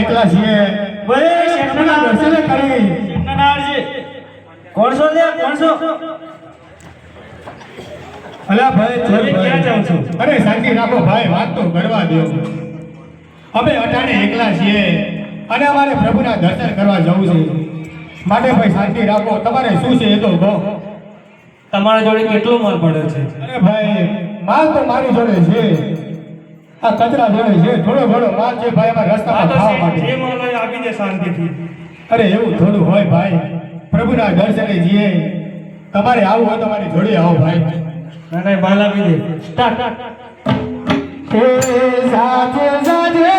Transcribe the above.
એકલા છીએ ભાઈ શેઠના દર્શન કરી શેઠના છે કોણસો લે કોણસો અલા ભાઈ તમે ક્યાં જાવ છો? અરે શાંતિ રાખો ભાઈ, વાત તો કરવા દો. અમે અટાણે એકલા છીએ અને અમારે પ્રભુના દર્શન કરવા જવું છે, માટે ભાઈ શાંતિ રાખો. તમારે શું છે એ તો કહો. તમારા જોડે કેટલો માલ પડ્યો છે? અરે ભાઈ માલ તો મારી જોડે છે, આ કચરા જોડે છે. થોડો ઘણો માલ છે ભાઈ અમારા રસ્તામાં ખાવા માટે. જે માલ હોય આપી દે શાંતિથી. અરે એવું થોડું હોય ભાઈ, પ્રભુના દર્શને જઈએ. તમારે આવું હોય તો મારી જોડે આવો ભાઈ. ના માલ આપી દે. સ્ટાર્ટ. સાથે સાથે